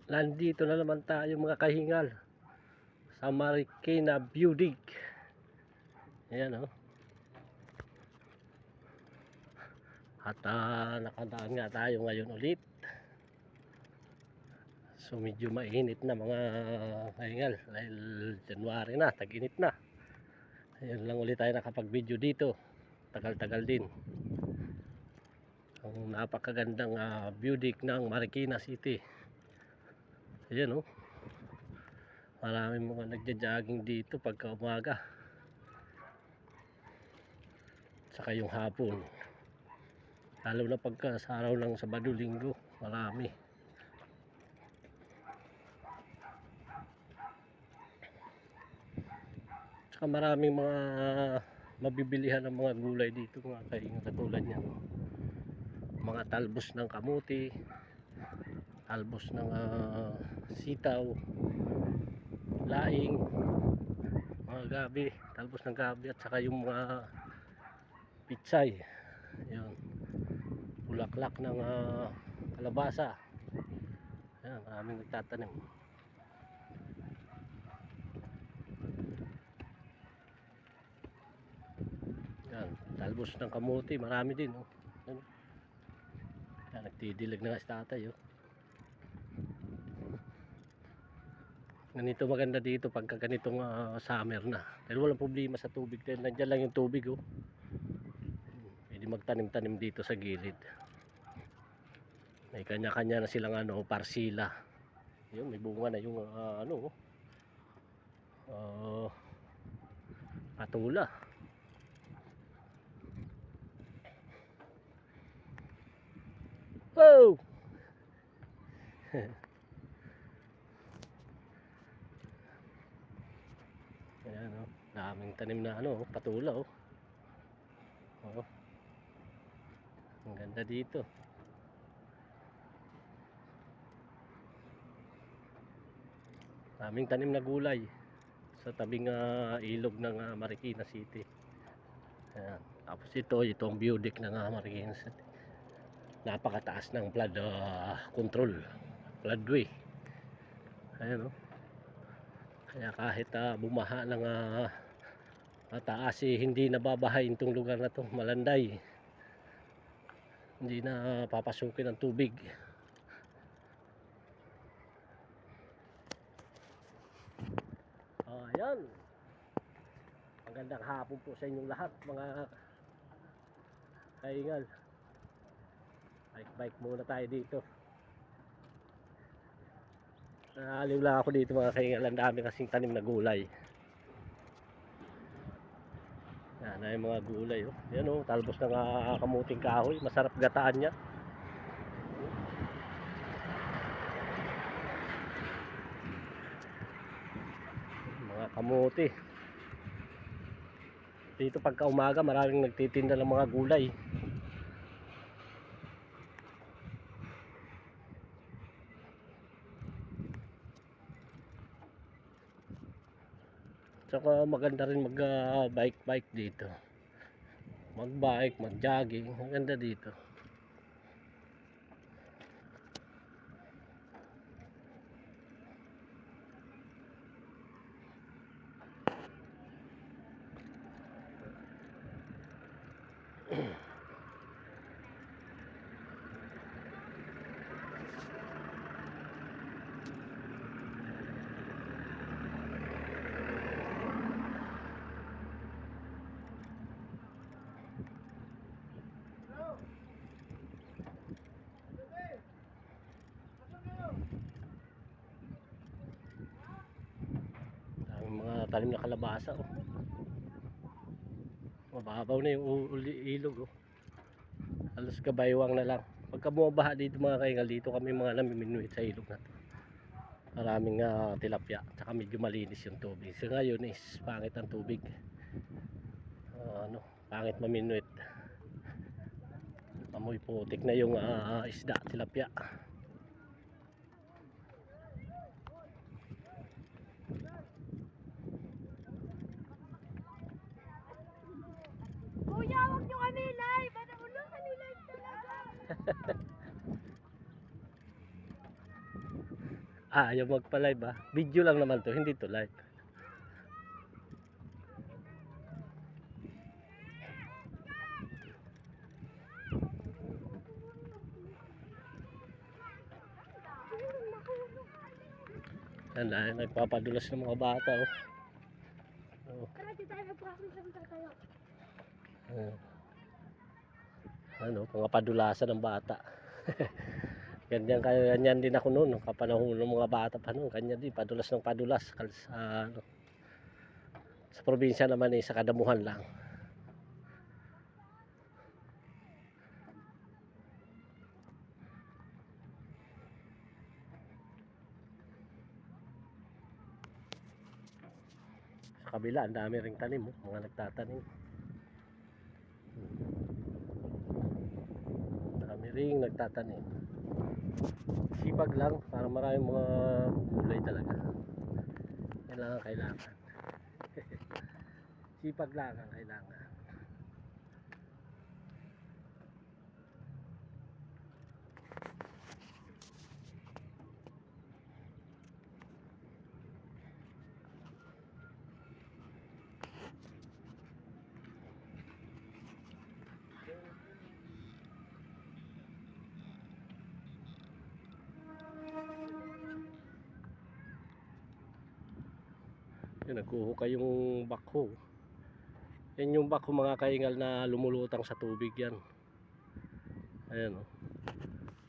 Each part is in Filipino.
Nandito na naman tayo mga kahingal sa Marikina Budig. Ayan o. At nakadaan nga tayo ngayon ulit. So medyo mainit na mga kahingal dahil January na, tag-init na. Ayan lang ulit tayo nakapag-video dito. Tagal-tagal din. Ang napakagandang Budig ng Marikina City. Ayan o. Maraming mga nagja-jogging dito pagka umaga. Saka yung hapon. Lalo na pagka sa araw ng Sabado Linggo, marami. Saka maraming mga mabibilihan ng mga gulay dito mga kaingat, katulad niyan. Mga talbos ng kamuti, talbos ng sitaw, laing, mga gabi, talbos ng gabi, at saka yung mga pitsay. Yun. Bulaklak ng kalabasa. Ayan, maraming nagtatanim. Yan, talbos ng kamote, marami din oh. Yan, nagtidilig na nga si tatay oh. Ganito maganda dito pagka ganitong summer na. Dahil walang problema sa tubig, dahil nandiyan lang yung tubig oh. Pwede magtanim-tanim dito sa gilid. May kanya-kanya na silang parsila. Yun, may bunga na yung patula. Wow! Ayan oh, daming tanim na patula oh. Oh. Ang ganda dito. Daming tanim na gulay sa tabing ilog ng Marikina City. Ayan. Tapos ito ang Budig ng Marikina City. Napakataas ng flood control, floodway. Ayan oh. Kaya kahit bumaha ng mataas hindi nababahain itong lugar na to, malanday. Hindi na papasukin ng tubig. Ayan. Magandang hapon po sa inyong lahat mga kaingal. Bike muna tayo dito. Naaliw lang ako dito mga kaingal. Ang dami kasing tanim na gulay. Yan ay mga gulay oh. Yan oh, talbos ng kamuting kahoy. Masarap gataan niya. Mga kamuti. Dito pagka umaga maraming nagtitinda ng mga gulay. Saka maganda rin mag bike dito. Mag-bike, mag-jogging, maganda dito. Talim na kalabasa oh. Mababaw na yung ilog oh. Halos kabaywang na lang. Pagka bumabaha dito mga kaingal, dito kami mga namiminuit sa ilog na to. Maraming tilapia, tsaka medyo malinis yung tubig. So ngayon is pangit ang tubig. Pangit maminuit. Amoy putik na yung isda, tilapia. Kuya, wag nyo kami live. Ano ulo? Kami live talaga. Ayaw magpa-live ah. Video lang naman to, hindi to live. Yan na, nagpapadulas ng mga bata oh. Oh. Tara, di tayo mag-practice ng tayo. Ano, mga padulasan ng bata. Ganyan din ako noon, kapanahon ng mga bata pa noon, ganyan din, padulas ng padulas. Ano, sa probinsya naman sa Kadamuhan lang. Sa kabila, ang dami ring tanim, mga nagtatanim. Dami ring nagtatanim. Sipag lang, para maraming mga gulay talaga. Yan lang ang kailangan. Sipag lang ang kailangan. Yun, naghuhukay yung bakho. Yan yung bakho mga kaingal na lumulutang sa tubig yan. Ayan oh.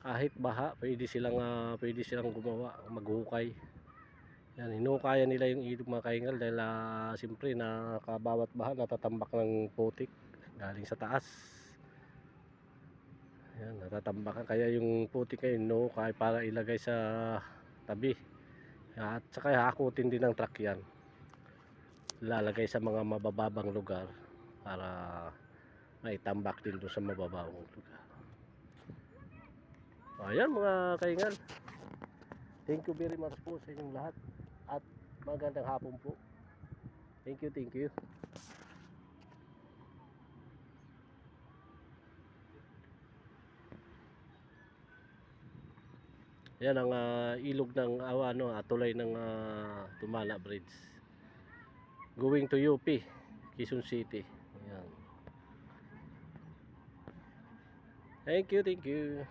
Kahit baha, pwede silang gumawa, maghukay. Yan, hinukayan nila yung ilog mga kaingal dahil siyempre nakabawat baha natatambak ng putik galing sa taas. Yan, natatambakan kaya yung putik ngayon hinukay para ilagay sa tabi. At saka hakutin din ng truck yan. Lalagay sa mga mabababang lugar para maitambak din doon sa mabababang lugar. Ayan mga kaingal, thank you very much po sa inyong lahat at magandang hapon po. Thank you. Yan ang ilog ng tulay ng Tumala Bridge going to UP, Quezon City. Ayan. Thank you.